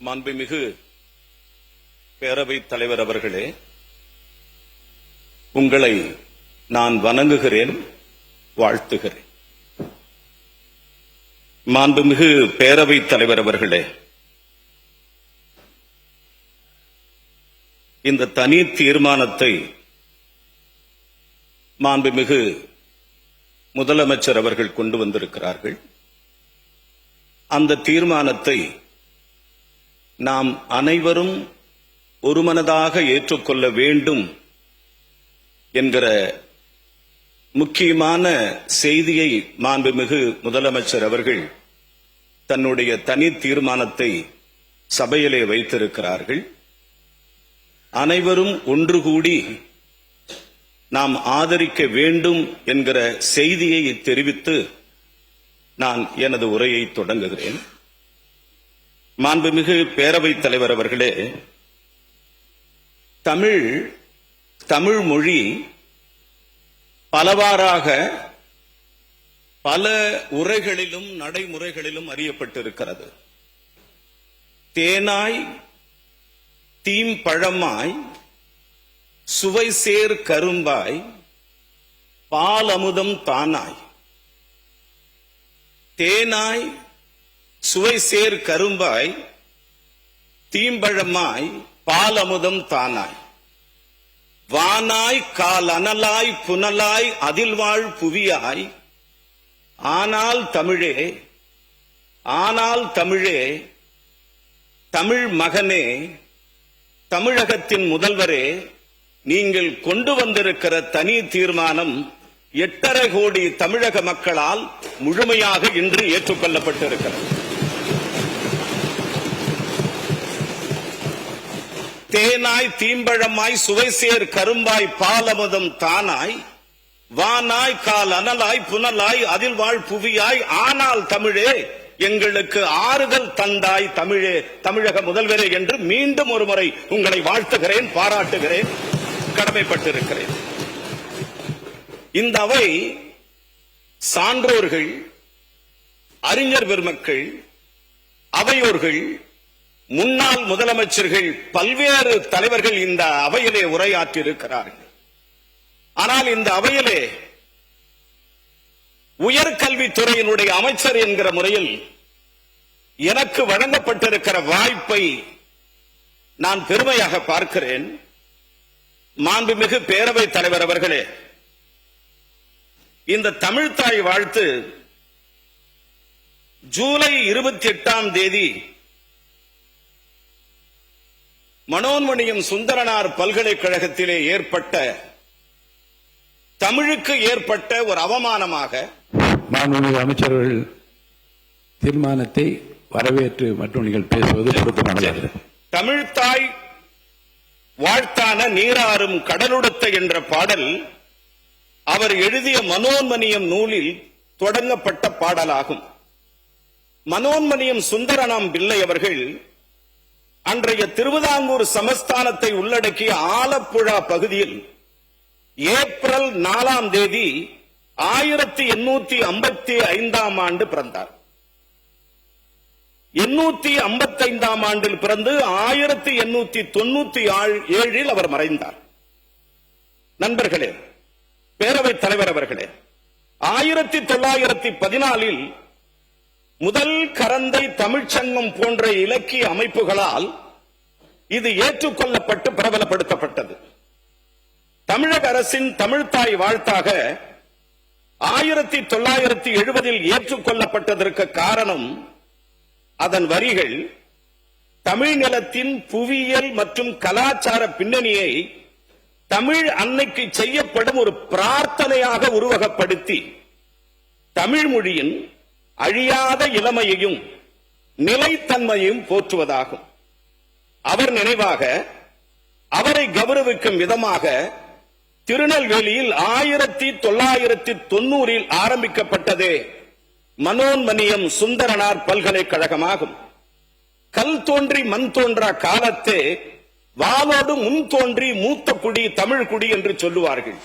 மாண்புமிகு பேரவைத் தலைவர் அவர்களே, உங்களை நான் வணங்குகிறேன், வாழ்த்துகிறேன். மாண்புமிகு பேரவைத் தலைவர் அவர்களே, இந்த தனி தீர்மானத்தை மாண்புமிகு முதலமைச்சர் அவர்கள் கொண்டு வந்திருக்கிறார்கள். அந்த தீர்மானத்தை நாம் அனைவரும் ஒருமனதாக ஏற்றுக்கொள்ள வேண்டும் என்கிற முக்கியமான செய்தியை மாண்புமிகு முதலமைச்சர் அவர்கள் தன்னுடைய தனி தீர்மானத்தை சபையிலே வைத்திருக்கிறார்கள். அனைவரும் ஒன்று கூடி நாம் ஆதரிக்க வேண்டும் என்கிற செய்தியை தெரிவித்து நான் எனது உரையை தொடங்குகிறேன். மாண்புமிகு பேரவைத் தலைவர் அவர்களே, தமிழ் மொழி பலவாறாக பல உரைகளிலும் நடைமுறைகளிலும் அறியப்பட்டிருக்கிறது. தேனாய் தீம்பழமாய் சுவை சேர் கரும்பாய் பால் அமுதம் தானாய். தேனாய் சுவை சேர் கரும்பாய் தீம்பழமாய் பால் அமுதம் தானாய். வானாய் கால் அனலாய் புனலாய் அதில் வாழ் புவியாய். ஆனால் தமிழே, ஆனால் தமிழே, தமிழ் மகனே, தமிழகத்தின் முதல்வரே, நீங்கள் கொண்டு வந்திருக்கிற தனி தீர்மானம் 8.5 கோடி தமிழக மக்களால் முழுமையாக இன்று ஏற்றுக்கொள்ளப்பட்டிருக்கிறது. தேனாய் தீம்பழமாய் சுவை சேர் கரும்பாய் பாலமுதம் தானாய். வானாய் கால் அனலாய் புனலாய் அதில் வாழ் புவியாய். ஆனால் தமிழே, எங்களுக்கு ஆறுதல் தந்தாய் தமிழே, தமிழக முதல்வரே என்று மீண்டும் ஒரு முறை உங்களை வாழ்த்துகிறேன், பாராட்டுகிறேன், கடமைப்பட்டிருக்கிறேன். இந்த அவை சான்றோர்கள், அறிஞர் பெருமக்கள், அவையோர்கள், முன்னாள் முதலமைச்சர்கள், பல்வேறு தலைவர்கள் இந்த அவையிலே உரையாற்றியிருக்கிறார்கள். ஆனால் இந்த அவையிலே உயர்கல்வித்துறையினுடைய அமைச்சர் என்கிற முறையில் எனக்கு வழங்கப்பட்டிருக்கிற வாய்ப்பை நான் பெருமையாக பார்க்கிறேன். மாண்புமிகு பேரவைத் தலைவர் அவர்களே, இந்த தமிழ்த்தாய் வாழ்த்து ஜூலை 28ஆம் தேதி மனோன்மணியம் சுந்தரனார் பல்கலைக்கழகத்திலே ஏற்பட்ட தமிழுக்கு ஏற்பட்ட ஒரு அவமானமாக மாண்புமிகு அமைச்சர்கள் தீர்மானத்தை வரவேற்று மற்றும் நீங்கள் பேசுவது பொருத்தமானது. தமிழ்த்தாய் வாழ்த்தான நீராறும் கடலுடத்த என்ற பாடல் அவர் எழுதிய மனோன்மணியம் நூலில் தொடங்கப்பட்ட பாடலாகும். மனோன்மணியம் சுந்தரனாம் பிள்ளை அவர்கள் அன்றைய திருவிதாங்கூர் சமஸ்தானத்தை உள்ளடக்கிய ஆலப்புழா பகுதியில் ஏப்ரல் 4ஆம் தேதி 1855ஆம் ஆண்டு பிறந்தார். 855ஆம் ஆண்டில் பிறந்து 1897 அவர் மறைந்தார். நண்பர்களே, பேரவைத் தலைவர் அவர்களே, 1914 முதல் கரந்தை தமிழ்ச்சங்கம் போன்ற இலக்கிய அமைப்புகளால் இது ஏற்றுக்கொள்ளப்பட்டு பிரபலப்படுத்தப்பட்டது. தமிழக அரசின் தமிழ்த்தாய் வாழ்த்தாக 1970 ஏற்றுக்கொள்ளப்பட்டதற்கு காரணம் அதன் வரிகள் தமிழ் நிலத்தின் புவியியல் மற்றும் கலாச்சார பின்னணியை தமிழ் அன்னைக்கு செய்யப்படும் ஒரு பிரார்த்தனையாக உருவகப்படுத்தி தமிழ் மொழியின் அழியாத இளமையையும் நிலைத்தன்மையையும் போற்றுவதாகும். அவர் நினைவாக, அவரை கௌரவிக்கும் விதமாக திருநெல்வேலியில் 1990 ஆரம்பிக்கப்பட்டதே மனோன்மணியம் சுந்தரனார் பல்கலைக்கழகமாகும். கல் தோன்றி மண் தோன்றா காலத்தே வாளோடு முன் தோன்றி மூத்த குடி தமிழ் குடி என்று சொல்லுவார்கள்.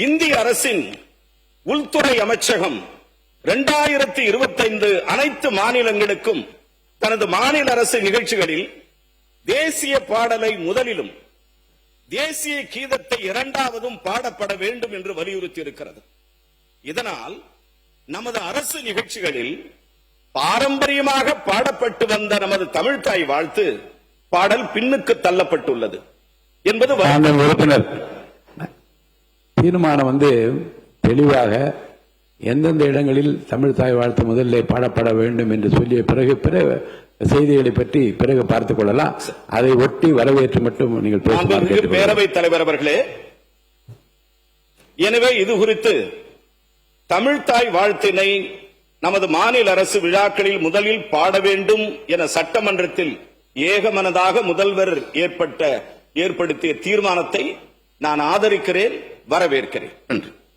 இந்திய அரசின் உள்துறை அமைச்சகம் 2025 அனைத்து மாநிலங்களுக்கும் தனது மாநில அரசு நிகழ்ச்சிகளில் தேசிய பாடலை முதலிலும் தேசிய கீதத்தை இரண்டாவதும் பாடப்பட வேண்டும் என்று வலியுறுத்தி இருக்கிறது. இதனால் நமது அரசு நிகழ்ச்சிகளில் பாரம்பரியமாக பாடப்பட்டு வந்த நமது தமிழ்த்தாய் வாழ்த்து பாடல் பின்னுக்கு தள்ளப்பட்டுள்ளது என்பது உறுப்பினர் தீர்மானம் தெளிவாக எந்தெந்த இடங்களில் தமிழ் தாய் வாழ்த்து முதலில் பாடப்பட வேண்டும் என்று சொல்லிய பிறகு பிற செய்திகளை பற்றி பிறகு பார்த்துக் கொள்ளலாம். அதை ஒட்டி வரவேற்று மட்டும் நீங்கள் பேரவைத் தலைவர் அவர்களே, எனவே இது குறித்து தமிழ்த்தாய் வாழ்த்தினை நமது மாநில அரசு விழாக்களில் முதலில் பாட வேண்டும் என சட்டமன்றத்தில் ஏகமனதாக முதல்வர் ஏற்படுத்திய தீர்மானத்தை நான் ஆதரிக்கிறேன், வரவேற்கிறேன். நன்றி.